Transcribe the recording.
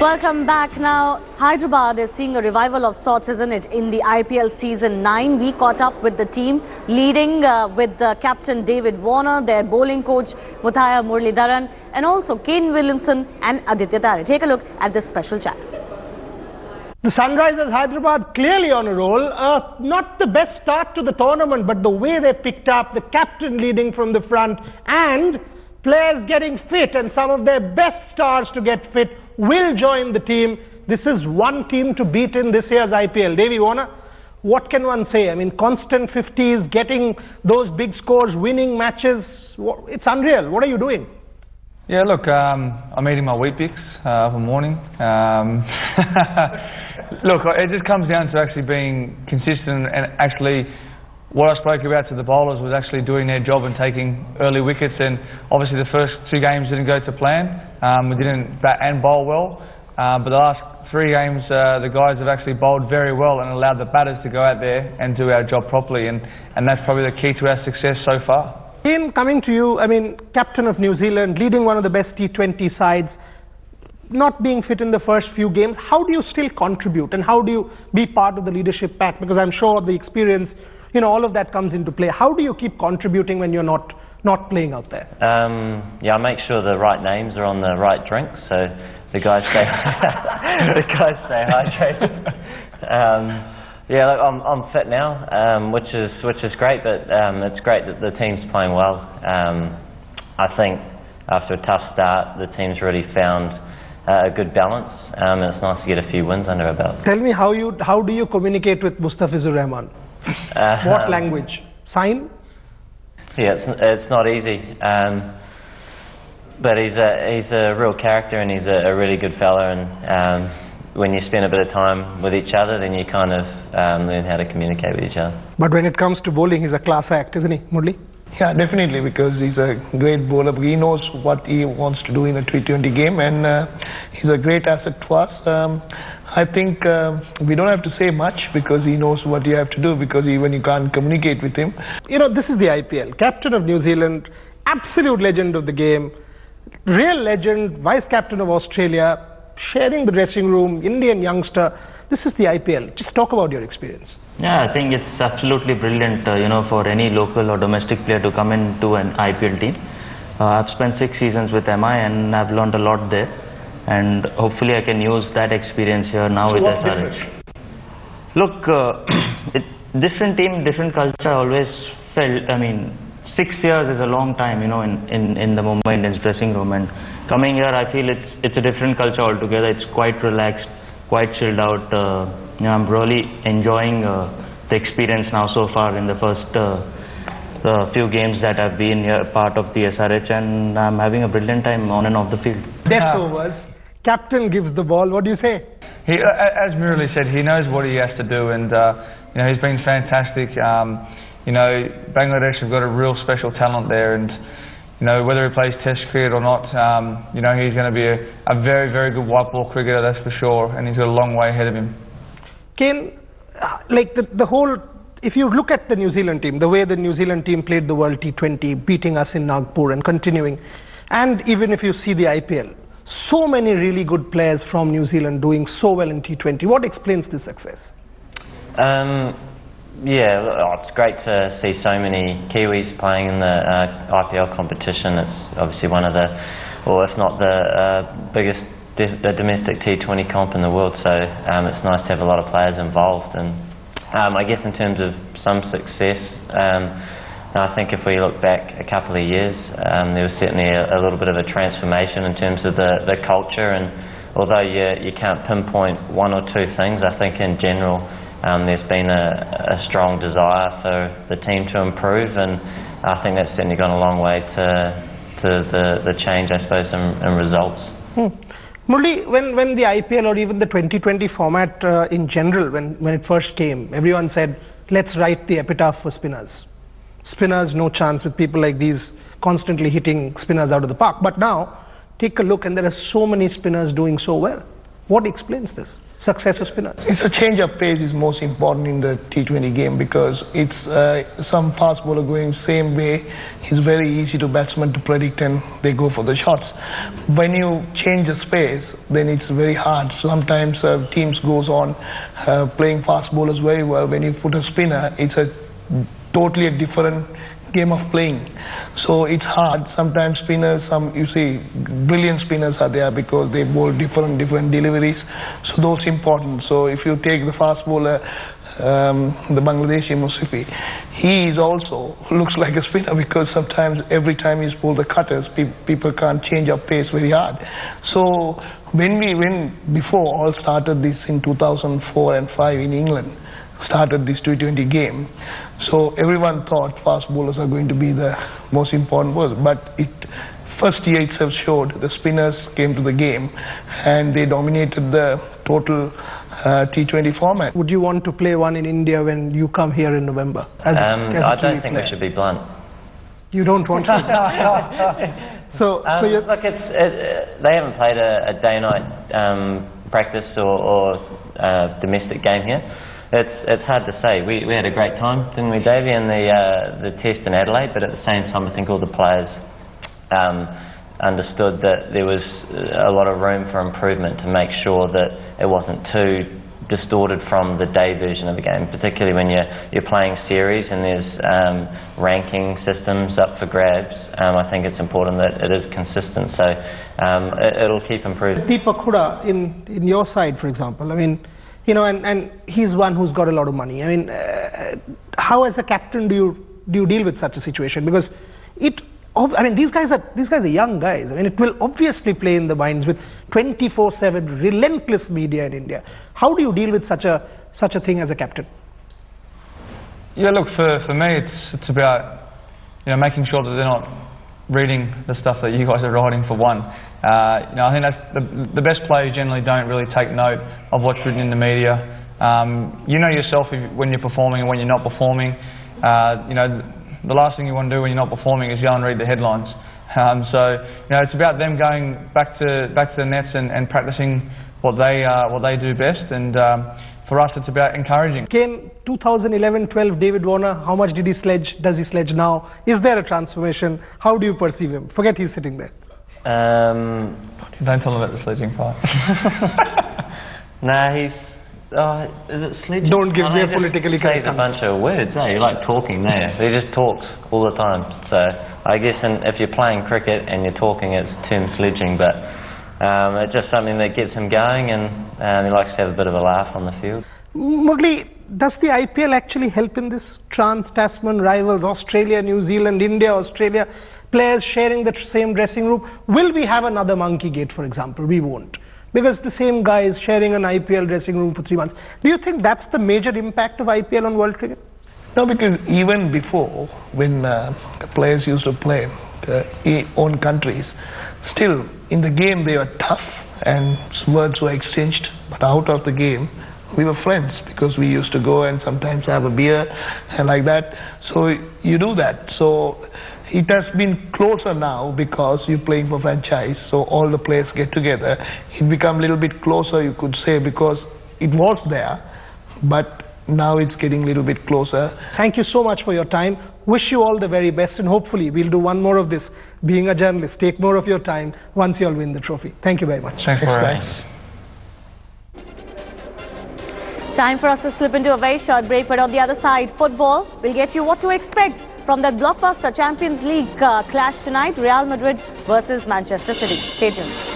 Welcome back. Now, Hyderabad is seeing a revival of sorts, isn't it, in the IPL Season 9. We caught up with the team, leading with captain David Warner, their bowling coach Muthiah Muralidharan, and also Kane Williamson and Aditya Tare. Take a look at this special chat. The Sunrisers Hyderabad clearly on a roll. Not the best start to the tournament, but the way they picked up, the captain leading from the front, and players getting fit, and some of their best stars to get fit will join the team. This is one team to beat in this year's IPL. Davey Warner, what can one say? I mean, constant 50s, getting those big scores, winning matches. It's unreal. What are you doing? Yeah, look, I'm eating my Weet-Bix for morning. Look, it just comes down to actually being consistent, and actually what I spoke about to the bowlers was actually doing their job and taking early wickets. And obviously the first two games didn't go to plan. We didn't bat and bowl well, but the last three games the guys have actually bowled very well and allowed the batters to go out there and do our job properly, and that's probably the key to our success so far. Ian, coming to you, I mean, captain of New Zealand, leading one of the best T20 sides, not being fit in the first few games, how do you still contribute and how do you be part of the leadership pack? Because I'm sure the experience, you know, all of that comes into play. How do you keep contributing when you're not playing out there? Yeah, I make sure the right names are on the right drinks, so the guys stay hydrated. Yeah, look, I'm fit now, which is great, but it's great that the team's playing well. I think after a tough start, the team's really found a good balance, and it's nice to get a few wins under our belt. Tell me how do you communicate with Mustafizur Rahman? What language? Sign? Yeah, it's not easy, but he's a real character, and he's a really good fella, and when you spend a bit of time with each other, then you kind of learn how to communicate with each other. But when it comes to bowling, he's a class act, isn't he, Murli? Yeah, definitely, because he's a great bowler. He knows what he wants to do in a T20 game, and he's a great asset to us. I think we don't have to say much because he knows what you have to do, because even you can't communicate with him. You know, this is the IPL. Captain of New Zealand, absolute legend of the game, real legend, vice captain of Australia, sharing the dressing room, Indian youngster. This is the IPL. Just talk about your experience. Yeah, I think it's absolutely brilliant, you know, for any local or domestic player to come into an IPL team. I've spent 6 seasons with MI and I've learned a lot there, and hopefully I can use that experience here now with SRH. Look, different team, different culture. I always felt, I mean, 6 years is a long time, you know, in the Mumbai Indians dressing room, and coming here I feel it's a different culture altogether. It's quite relaxed, quite chilled out. You know, I'm really enjoying the experience now so far in the first few games that I've been here, part of the SRH, and I'm having a brilliant time on and off the field. Death overs. Captain gives the ball. What do you say? He, as Murali said, he knows what he has to do, and you know, he's been fantastic. You know, Bangladesh have got a real special talent there, and you know, whether he plays Test cricket or not, you know, he's going to be a very, very good white ball cricketer, that's for sure, and he's got a long way ahead of him. Kane, like the whole, if you look at the New Zealand team, the way the New Zealand team played the World T20, beating us in Nagpur and continuing, and even if you see the IPL, so many really good players from New Zealand doing so well in T20. What explains this success? Yeah, it's great to see so many Kiwis playing in the IPL competition. It's obviously one of the, or if not the biggest domestic T20 comp in the world, so it's nice to have a lot of players involved. And I guess in terms of some success, I think if we look back a couple of years, there was certainly a little bit of a transformation in terms of the culture, and although you can't pinpoint one or two things, I think in general there's been a strong desire for the team to improve, and I think that's certainly gone a long way to the change, I suppose, in results. Murli, when the IPL or even the 2020 format in general, when it first came, everyone said, let's write the epitaph for spinners. Spinners, no chance with people like these constantly hitting spinners out of the park. But now, take a look, and there are so many spinners doing so well. What explains this success of spinners? It's a change of pace is most important in the T20 game, because it's some fast bowler going same way. It's very easy to batsmen to predict and they go for the shots. When you change the space, then it's very hard. Sometimes teams goes on playing fast bowlers very well. When you put a spinner, it's a totally a different game of playing. So it's hard. Sometimes spinners, you see brilliant spinners are there because they bowl different deliveries. So those important. So if you take the fast bowler, the Bangladeshi Musifi, he is also looks like a spinner, because sometimes every time he's pulled the cutters, people can't change up pace very hard. So when before all started this in 2004 and 5 in England, started this T20 game, so everyone thought fast bowlers are going to be the most important bowlers, but first year itself showed the spinners came to the game and they dominated the total T20 format. Would you want to play one in India when you come here in November? I don't think we should be blunt. You don't want to? So look, they haven't played a day-night practice or domestic game here. It's hard to say. We had a great time, didn't we, Davey, in the test in Adelaide, but at the same time I think all the players understood that there was a lot of room for improvement to make sure that it wasn't too distorted from the day version of the game, particularly when you're playing series and there's ranking systems up for grabs. I think it's important that it is consistent, so it'll keep improving. Deepak Hooda in your side, for example, I mean, you know, and he's one who's got a lot of money. I mean, how as a captain do you deal with such a situation? Because I mean, these guys are young guys. I mean, it will obviously play in the minds with 24/7 relentless media in India. How do you deal with such a thing as a captain? Yeah, look, for me, it's about, you know, making sure that they're not reading the stuff that you guys are writing, for one. You know, I think that's the best players generally don't really take note of what's written in the media. You know yourself when you're performing and when you're not performing. You know, the last thing you want to do when you're not performing is go and read the headlines. So you know, it's about them going back to the nets and practicing what they do best. And for us, it's about encouraging. Again, 2011-12, David Warner, how much did he sledge? Does he sledge now? Is there a transformation? How do you perceive him? Forget he's sitting there. Don't tell him about the sledging part. Nah, he's... is it sledging? Don't give me a politically correct answer. He says a bunch of words, you like talking there. He just talks all the time. So I guess if you're playing cricket and you're talking, it's termed sledging, but it's just something that gets him going, and he likes to have a bit of a laugh on the field. Murli, does the IPL actually help in this trans-Tasman rivals, Australia, New Zealand, India, Australia, players sharing the same dressing room? Will we have another Monkey Gate, for example? We won't. Because the same guy is sharing an IPL dressing room for 3 months. Do you think that's the major impact of IPL on world cricket? No, because even before, when players used to play in own countries, still in the game they were tough and words were exchanged, but out of the game we were friends, because we used to go and sometimes have a beer and like that. So you do that. So it has been closer now because you're playing for franchise, so all the players get together. It become a little bit closer, you could say, because it was there, but now it's getting a little bit closer. Thank you so much for your time. Wish you all the very best, and hopefully we'll do one more of this. Being a journalist, take more of your time once you all win the trophy. Thank you very much. Thanks for having us. Time for us to slip into a very short break, but on the other side, football will get you what to expect from that blockbuster Champions League clash tonight, Real Madrid versus Manchester City. Stay tuned.